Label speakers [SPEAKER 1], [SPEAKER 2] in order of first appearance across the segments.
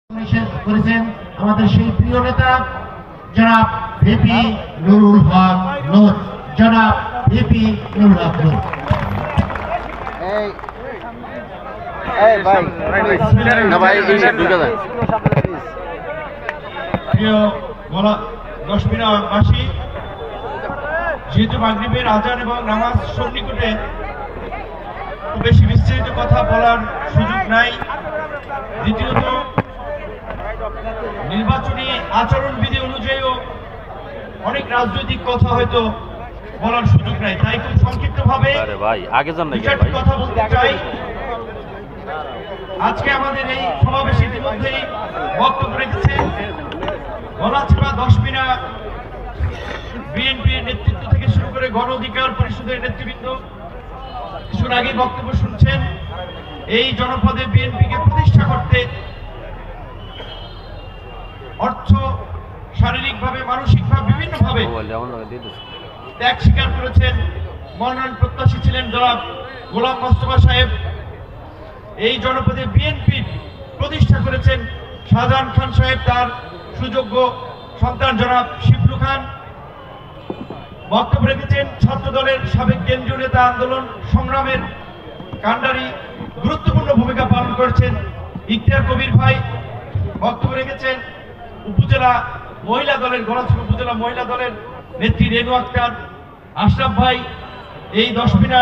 [SPEAKER 1] করেছেন আমাদের সেই প্রিয় নেতা জনাব ভিপি নুরুল হক নূর। জনাব ভিপি নুরুল হক নূর।
[SPEAKER 2] প্রিয় দশমিনাবাসী, যেহেতু মাগরিবের আজান এবং নামাজ সন্নিকটে বেশি বিস্তারিত কথা বলার সুযোগ নাই। দ্বিতীয়ত, নির্বাচনী আচরণবিধি অনুযায়ীও অনেক রাজনৈতিক কথা হয়তো বলার সুযোগ নাই, তাই খুব সংক্ষিপ্ত ভাবে কথা বলতে চাই। আজকে আমাদের এই সমাবেশে ইতিমধ্যেই বক্তব্য রেখেছেন গলাচিপা দশমিনা বিএনপির নেতৃত্ব থেকে শুরু করে গণ অধিকার পরিষদের নেতৃবৃন্দ। কিছুর আগে বক্তব্য শুনছেন এই জনপদে বিএনপিকে প্রতিষ্ঠা করতে অর্থ, শারীরিকভাবে, মানসিকভাবে, বিভিন্নভাবে ত্যাগ স্বীকার করেছেন। মনোনয়ন প্রত্যাশী ছিলেন জনাব গোলাম মোস্তফা সাহেব। এই জনপদে বিএনপি প্রতিষ্ঠা করেছেন শাহজাহান খান সাহেব, তার সুযোগ্য সন্তান জনাব শিবলু খান। বক্তব্য রেখেছেন ছাত্র দলের সাবেক কেন্দ্রীয় নেতা, আন্দোলন সংগ্রামের কাণ্ডারি, গুরুত্বপূর্ণ ভূমিকা পালন করেছেন ইখতিয়ার কবির ভাই। বক্তব্য রেখেছেন উপজেলা মহিলা দলের, গলাচিপা উপজেলা মহিলা দলের নেত্রী রেনু আক্তার, আশরাফ ভাই। এই দশমিনা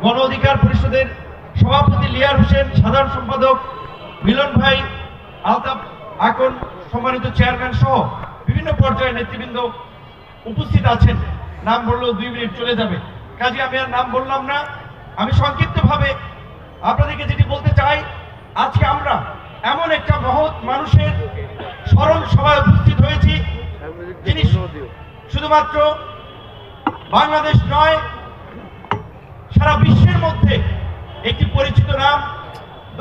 [SPEAKER 2] গণ অধিকার পরিষদের সভাপতি লিয়ার হোসেন, সাধারণ সম্পাদক মিলন ভাই, আলতাফ আকন, সম্মানিত চেয়ারম্যান সহ বিভিন্ন পর্যায়ের নেতৃবৃন্দ উপস্থিত আছেন। নাম বললেও 2 মিনিট চলে যাবে, কাজে আমি আর নাম বললাম না। আমি সংক্ষিপ্তভাবে আপনাদেরকে যেটি বলতে চাই, আজকে আমরা এমন একটা মহৎ মানুষের স্মরণ সভায় উপস্থিত হয়েছি, যিনি শুধুমাত্র বাংলাদেশ নয়, সারা বিশ্বের মধ্যে একটি পরিচিত নাম,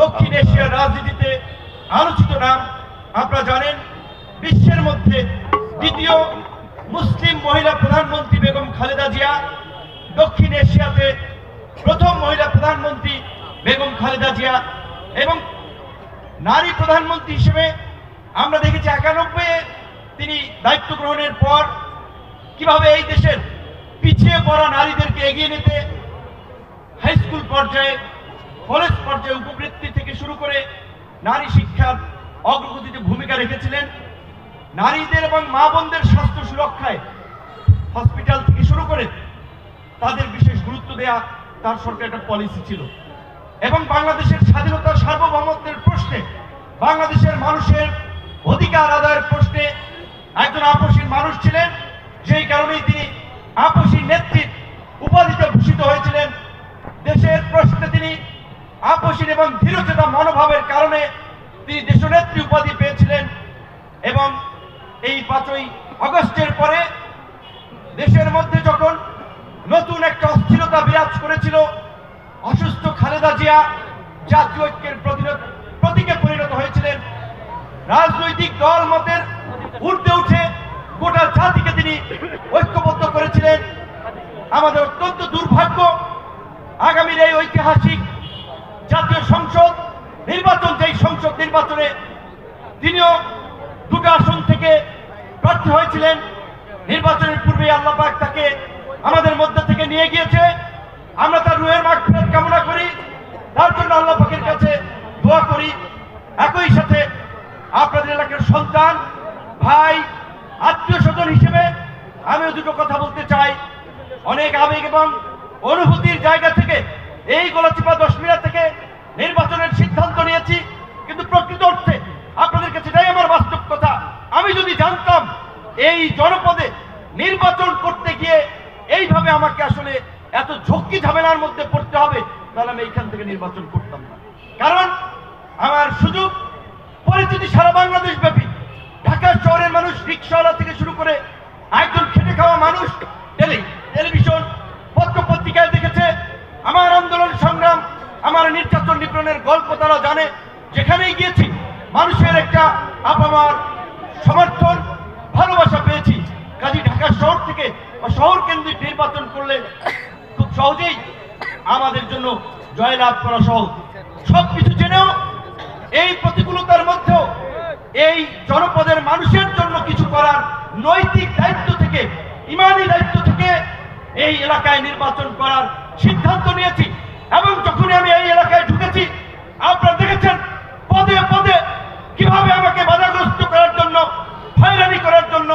[SPEAKER 2] দক্ষিণ এশিয়ার রাজনীতিতে আলোচিত নাম। আপনারা জানেন বিশ্বের মধ্যে দ্বিতীয় মুসলিম মহিলা প্রধানমন্ত্রী বেগম খালেদা জিয়া, দক্ষিণ এশিয়াতে প্রথম মহিলা প্রধানমন্ত্রী বেগম খালেদা জিয়া, এবং নারী প্রধানমন্ত্রী হিসেবে আমরা দেখেছি 91-এ তিনি দায়িত্ব গ্রহণের পর কিভাবে এই দেশের পিছিয়ে পড়া নারীদেরকে এগিয়ে নিতে হাই স্কুল পর্যায়ে, কলেজ পর্যায়ে, উপবৃত্তি থেকে শুরু করে নারী শিক্ষার অগ্রগতিতে ভূমিকা রেখেছিলেন। নারীদের এবং মা বোনদের স্বাস্থ্য সুরক্ষায় হসপিটাল থেকে শুরু করে তাদের বিশেষ গুরুত্ব দেয়া তার সরকার একটা পলিসি ছিল। এবং বাংলাদেশের স্বাধীনতা, সার্বভৌমত্বের প্রশ্নে, বাংলাদেশের মানুষের অধিকার আদায়ের প্রশ্নে একজন আপসীন মানুষ ছিলেন। সেই কারণেই তিনি আপসী নেত্রী উপাধিতে ভূষিত হয়েছিলেন। দেশের প্রশ্নে তিনি আপসীন এবং ধীরচেতা মনোভাবের কারণে তিনি দেশনেত্রী উপাধি পেয়েছিলেন। এবং এই 5ই আগস্টের পরে দেশের মধ্যে যখন নতুন একটা অস্থিরতা বিরাজ করেছিল, অসুস্থ খালেদা জিয়া জাতীয় ঐক্যের প্রতীকে পরিণত হয়েছিলেন। রাজনৈতিক দল মতের ঊর্ধ্বে উঠে গোটা জাতিকে তিনি ঐক্যবদ্ধ করেছিলেন। আমাদের অত্যন্ত দুর্ভাগ্য, আগামীর এই ঐতিহাসিক জাতীয় সংসদ নির্বাচন, যেই সংসদ নির্বাচনে তিনিও 2টা আসন থেকে প্রার্থী হয়েছিলেন। নির্বাচনের পূর্বে আল্লাহ পাক তাকে আমাদের মধ্যে থেকে নিয়ে গিয়েছে। আমরা তার রুহের মাগফিরাত কামনা করি, তার জন্য আল্লাহ পাকের কাছে দোয়া করি। একই সাথে আপনাদের এলাকার সন্তান, ভাই, আত্মীয় স্বজন হিসেবে আমিও 2টো কথা বলতে চাই। অনেক আবেগ এবং অনুভূতির জায়গা থেকে এই গলাচিপা দশমিনা থেকে নির্বাচনের সিদ্ধান্ত নিয়েছি, কিন্তু প্রকৃত অর্থে আপনাদের কাছে এটাই আমার বাস্তব কথা। আমি যদি জানতাম এই জনপদে নির্বাচন করতে গিয়ে এইভাবে আমাকে আসলে এত ঝক্কি ঝামেলার মধ্যে পড়তে হবে, তাহলে আমি এইখান থেকে নির্বাচন করতাম না। কারণ আমার সুযোগ পরিচিতি সারা বাংলাদেশ ব্যাপী। ঢাকা শহরের মানুষ, রিক্সাওয়ালা থেকে শুরু করে একজন খেটে খাওয়া মানুষ টেলিভিশন, পত্র পত্রিকায় দেখেছে আমার আন্দোলন সংগ্রাম, আমার নির্যাতন নিপীড়নের গল্প তারা জানে। যেখানেই গিয়েছি মানুষের একটা আপামার সমর্থন, ভালোবাসা পেয়েছি। কাজী ঢাকা শহর থেকে বা শহর কেন্দ্রিক নির্বাচন করলে খুব সহজেই আমাদের জন্য জয়লাভ করা সহজ। সবকিছু জেনেও এই প্রতিকূলতার মধ্যেও নৈতিক দায়িত্ব থেকে, ইমানি দায়িত্ব থেকে এই এলাকায় নির্বাচন করার সিদ্ধান্ত নিয়েছি। এবং যখনই আমি এই এলাকায় ঢুকেছি, আপনারা দেখেছেন পদে পদে কিভাবে আমাকে বাধাগ্রস্ত করার জন্য, হয়রানি করার জন্য,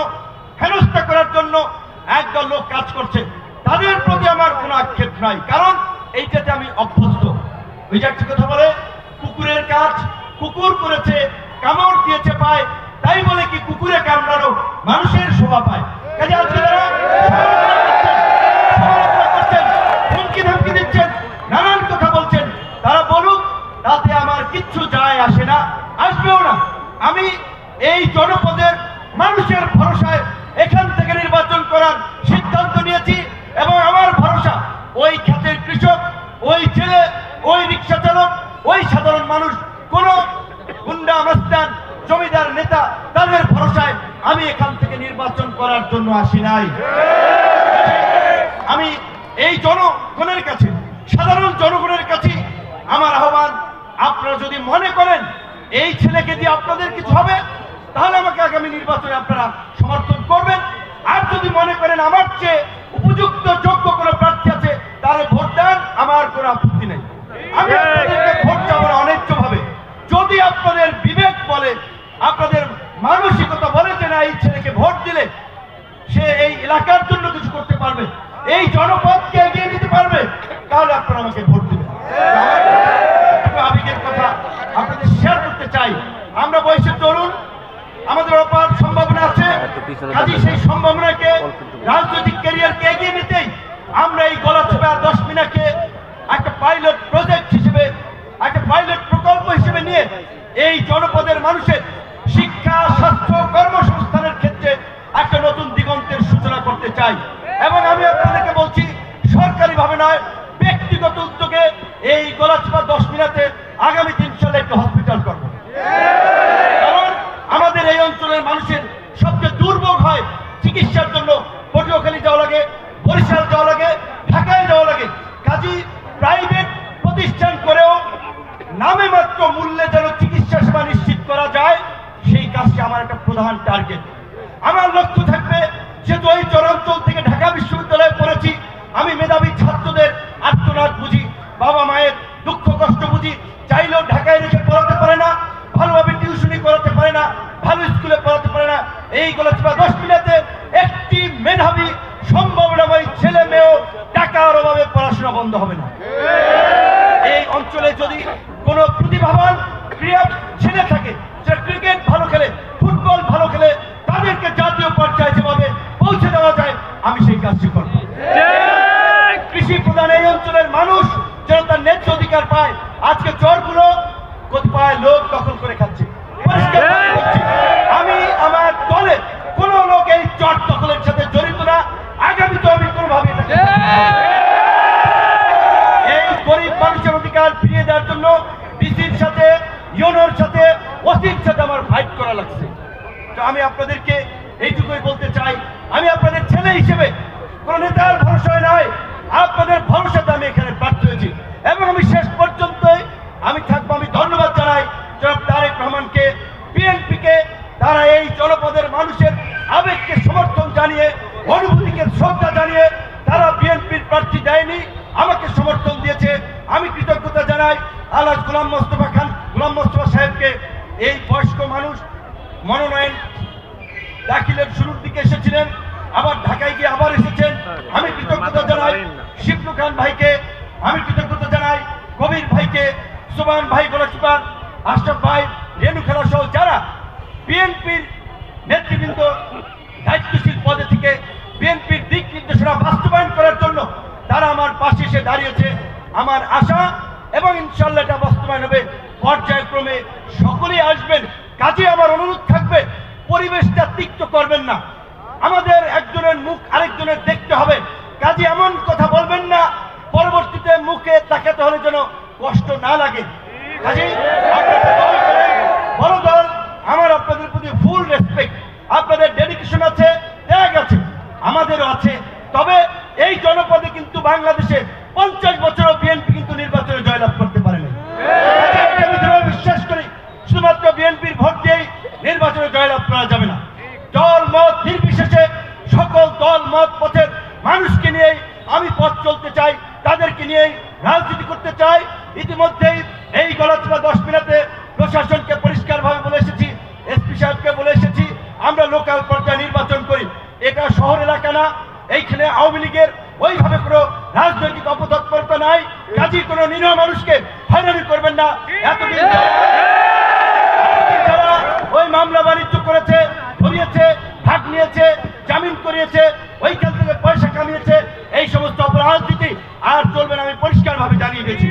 [SPEAKER 2] হেনস্থা করার জন্য একদল লোক কাজ করছে। তাদের প্রতি আমার কোনো আক্ষেপ নাই, কারণ এইটাতে আমি অভ্যস্ত। ওই যে একটা কথা বলে, কুকুরের কাজ কুকুর করেছে, কামড় দিয়েছে পায়, তাই বলে কি কুকুরে কামড়ানো মানুষের শোভা পায়? কাজে আজকে যারা সমালোচনা করছেন, হুমকি ধমকি দিচ্ছেন, নানান কথা বলছেন, তারা বলুক, তাতে আমার কিচ্ছু যায় আসে না, আসবেও না। আমি এই জনপদের মানুষের ভরসায় এখান থেকে নির্বাচন করার সিদ্ধান্ত নিয়েছি। এবং আমার ভরসা ওই ক্ষেতের কৃষক, ওই ছেলে, ওই রিক্সা চালক, ওই সাধারণ মানুষ, কোন গুন্ডা মাস্তান জমিদার নেতা, তাদের ভরসায় আমি এখান থেকে নির্বাচন করার জন্য আসি নাই। আমি এই জনগণের কাছে, সাধারণ জনগণের কাছে আমার আহ্বান, আপনারা যদি মনে করেন এই ছেলেকে দিয়ে আপনাদের কিছু হবে, তাহলে আমাকে আগামী নির্বাচনে আপনারা সমর্থন করবেন। আর যদি মনে করেন আমার চেয়ে উপযুক্ত যোগ্য কোনো প্রার্থী আছে, তাহলে ভোট দেন, আমার কোনো আপত্তি নেই। আমি আপনাদেরকে ভোট চাবো না অন্যায্যভাবে। যদি আপনাদের বিবেক বলে, আপনাদের মানসিকতা বলে যে না, এই ছেলেকে ভোট দিলে সে এই এলাকার জন্য কিছু করতে পারবে, এই জনপদকে এগিয়ে নিতে পারবে, তাহলে আপনারা আমাকে ভোট দিবেন। আবেগের কথা আপনাদের শেয়ার করতে চাই। আমরা বয়সের তরুণ, আমাদের অপার সম্ভাবনা আছে। কাজে সেই সম্ভাবনাকে, রাজনৈতিক ক্যারিয়ারকে এগিয়ে নিতেই আমরা এই গলাচিপা 10 মিনাকে একটা পাইলট প্রজেক্ট হিসেবে, একটা পাইলট প্রকল্প হিসেবে নিয়ে এই জনপদের মানুষের শিক্ষা, স্বাস্থ্য, কর্মসংস্থানের ক্ষেত্রে একটা নতুন দিগন্তের সূচনা করতে চাই। এবং আমি আপনাদেরকে বলছি, সরকারিভাবে নয়, ব্যক্তিগত উদ্যোগে এই গলাচিপা 10 মিনাতে আগামী 3 সালে একটা হসপিটাল করব। কারণ আমাদের এই অঞ্চলের মানুষের সবচেয়ে দুর্ভোগ হয় চিকিৎসার জন্য পটুয়াখালী যাওয়া লাগে, বরিশাল যাওয়া লাগে, ঢাকায় যাওয়া লাগে। কাজী প্রাইভেট প্রতিষ্ঠান করেও নামে মাত্র মূল্যে যেন চিকিৎসা সেবা নিশ্চিত করা যায়, সেই কাজটি আমার একটা প্রধান টার্গেট। আমার লক্ষ্য থাকবে, যেহেতু এই চরাঞ্চল থেকে ঢাকা বিশ্ববিদ্যালয়ে পড়েছি, আমি মেধাবী ছাত্রদের আর্তনাদ বুঝি, বাবা মায়ের দুঃখ কষ্ট বুঝি, চাইলেও ঢাকায় রেখে পড়াতে পারে না, ভালোভাবে টিউশনি করাতে পারে না, ভালো স্কুলে পড়াতে পারে না। এই গলাচিপা 10 মিনাতে একটি মেধাবী সম্ভাবনাময় ছেলে মেয়েও টাকার অভাবে পড়াশোনা বন্ধ হবে না। এই অঞ্চলে যদি কোনো প্রতিভাবান ক্রীড়া ছেলে থাকে, যারা ক্রিকেট ভালো খেলে, ফুটবল ভালো খেলে, তাদেরকে জাতীয় পর্যায়ে যেভাবে পৌঁছে দেওয়া যায়, আমি সেই কাজটি করব। কৃষি প্রধান এই অঞ্চলের মানুষ যেন তার ন্যায্য অধিকার পায়। আজকে চরগুলো কতিপয় লোক দখল করে খাচ্ছে। আমি আমার দলে কোন লোক এই চর দখলের সাথে জড়িত না, আগামী তো আমি কোনোভাবে এই গরিব মানুষের অধিকার ফিরিয়ে দেওয়ার জন্য ডিসির সাথে, ইউনোর সাথে, ওসির সাথে আমার ফাইট করা লাগছে। তো আমি আপনাদেরকে এইটুকুই বলতে চাই, আমি আপনাদের ছেলে হিসেবে কোন নেতার ভরসায় নয়, আপনাদের ভরসাতে আমি এখানে প্রার্থী হয়েছি এবং আমি শেষ পর্যন্তই আমি থাকবো। আমি ধন্যবাদ জানাই জনাব তারেক রহমানকে, বিএনপিকে, তারা এই জনপদের মানুষের আবেগকে সমর্থন জানিয়ে, অনুভূতিকে শ্রদ্ধা জানিয়ে তারা বিএনপির প্রার্থী দেয়নি, আমাকে সমর্থন দিয়েছে। আমি কৃতজ্ঞতা জানাই আলহাজ গোলাম মোস্তফা সাহেবকে। এই বয়স্ক মানুষ মনোনয়ন দাখিলের শুরুর দিকে এসেছিলেন, আবার ঢাকায় গিয়ে আবার এসেছেন। আমি কৃতজ্ঞতা জানাই শিবলু খান ভাইকে, আমি কৃতজ্ঞতা জানাই কবির ভাইকে, সুবহান ভাই গলাচিপার, আশরাফ ভাই, রেণু খেলা সহ যারা বিএনপির নেতৃবৃন্দ দায়িত্বশীল পদে থেকে বিএনপির দিক নির্দেশনা বাস্তবায়ন করার জন্য তারা আমার পাশে এসে দাঁড়িয়েছে। আমার আশা এবং ইনশাআল্লাহ এটা বাস্তবায়ন হবে পর্যায়ক্রমে, সকলেই আসবেন। কাজে আমার অনুরোধ থাকবে, পরিবেশটা তিক্ত করবেন না। আমাদের একজনের মুখ আরেকজনের দেখতে হবে, কাজে এমন কথা বলবেন না পরবর্তীতে মুখে তাকাতে হলে যেন কষ্ট না লাগে। কাজে বড় দল, আমার আপনাদের প্রতি ফুল রেসপেক্ট, আপনাদের ডেডিকেশন আছে, ত্যাগ আছে, আমাদেরও আছে। তবে এই জনপদে কিন্তু বাংলাদেশে 50 বছরও বিএনপি কিন্তু নির্বাচনে জয়লাভ করতে পারেনি। আমি বিশ্বাস করি শুধুমাত্র বিএনপির ভোট দিয়েই নির্বাচনে জয়লাভ করা যাবে না। দল মত নির্বিশেষে লোকাল পর্যায়ে নির্বাচন করি। এটা শহর এলাকা না, এইখানে আওয়ামী লীগের ওইভাবে কোনো রাজনৈতিক অপতৎপরতা নাই। কাজী কোনো নিরীহ মানুষকে হয়রানি করবেন না। এতদিন যারা ওই মামলা বাণিজ্য করেছে, ধরিয়েছে, ভাগ নিয়েছে, জামিন করিয়েছে, ওইখান থেকে পয়সা কামিয়েছে, এই সমস্ত অপরাজনীতি আর চলবে না, আমি পরিষ্কার ভাবে জানিয়ে দিয়েছি।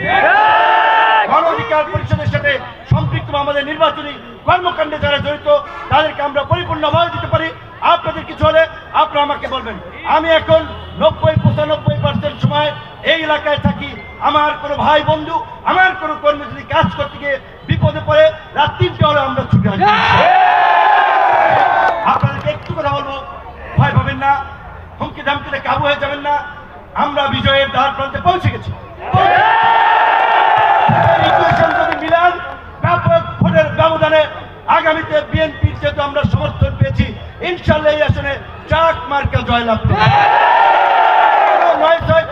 [SPEAKER 2] গণ অধিকার পরিষদের সাথে সম্পৃক্ত আমাদের নির্বাচনী কর্মকাণ্ডে যারা জড়িত তাদেরকে আমরা পরিপূর্ণ ভয় দিতে পারি। আপনাদের কিছু হলে আপনারা আমাকে বলবেন। আমি এখন 90-95% সময় এই এলাকায় থাকি। আমার কোনো ভাই বন্ধু, আমার কোনো কর্মী যদি কাজ করতে গিয়ে বিপদে পড়ে, রাত 3টে হলে আমরা ছুটে আসি। আপনাদেরকে একটু কথা বলবো, ভয় পাবেন না, হুমকি ধামকিতে কাবু হয়ে যাবেন না। আমরা বিজয়ের দ্বার প্রান্তে পৌঁছে গেছি। যদি মিলান ব্যাপক ভোটের ব্যবধানে আগামীতে বিএনপির যেহেতু আমরা সমর্থন পেয়েছি, ইনশাল্লাহ এই আসনে ট্রাক মার্কা জয়লাভ করবে।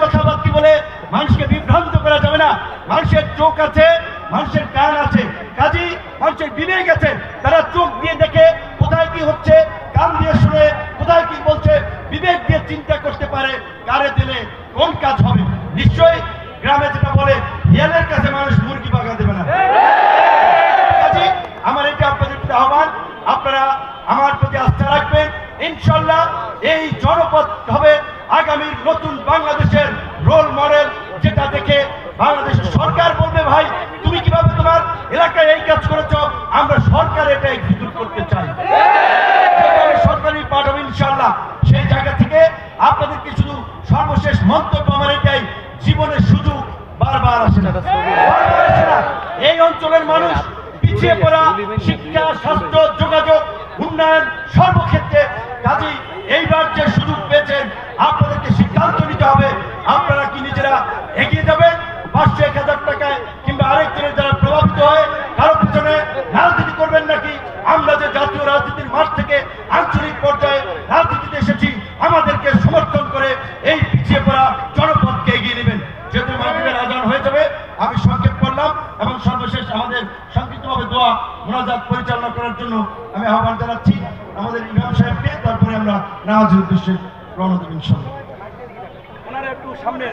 [SPEAKER 2] কথাবার্তা বলে মানুষকে বিভ্রান্ত করা যাবে না। মানুষের চোখ আছে, মানুষের কান আছে, কাজী মানুষের বিবেক আছে। তারা চোখ দিয়ে দেখে কোথায় কি হচ্ছে, কান দিয়ে শুনে কোথায় কি বলছে, বিবেক দিয়ে চিন্তা করতে পারে কারে দিলে কোন কাজ হবে। নিশ্চয়ই গ্রামে যেটা বলে, হিয়ালের কাছে মানুষ মুরগি বাগা দেবে না। কাজী আমার এটা আপনাদের প্রতি আহ্বান, আপনারা আমার প্রতি আস্থা রাখবেন। ইনশাল্লাহ এই জনপদ হবে আগামীর নতুন বাংলাদেশের রোল মডেল, যেটা দেখে বাংলাদেশের সরকার বলবে, ভাই তুমি কিভাবে তোমার এলাকায় এই কাজ করেছ, আমরা সরকার এটা এক্সিকিউট করতে চাই। সরকারি পাঠ হবে ইনশাল্লাহ। সেই জায়গা থেকে আপনাদেরকে শুধু সর্বশেষ মন্তব্য আমার এটাই, জীবনের সুযোগ বারবার আসে না। এই অঞ্চলের মানুষ পিছিয়ে পড়া, শিক্ষা, স্বাস্থ্য, যোগাযোগ, উন্নয়ন সর্বক্ষেত্রে। কাজেই এইবার যে সুযোগ পেয়েছেন, আপনাদেরকে সিদ্ধান্ত নিতে হবে। আপনারা কি নিজেরা এগিয়ে যাবেন 500-1000 টাকায়, কিংবা আরেকজনের যারা প্রভাবিত হয় কারো পিছনে রাজনীতি করবেন, নাকি আমরা যে জাতীয় রাজনীতির মাঠ থেকে আঞ্চলিক পর্যায়ে রাজনীতিতে এসেছি, আমাদেরকে সমর্থন করে এই পিছিয়ে পড়া জনপদকে এগিয়ে নেবেন। যেহেতু মাগরিবের আজান হয়ে যাবে, আমি সংক্ষেপ করলাম এবং সর্বশেষ আমাদের সংক্ষিপ্তভাবে দোয়া মোনাজাত পরিচালনা করার জন্য আমি আহ্বান জানাচ্ছি আমাদের ইমাম সাহেবকে। তারপরে আমরা নামাজের উদ্দেশ্যে রওনা দেব ইনশাআল্লাহ। ওনারা একটু সামনে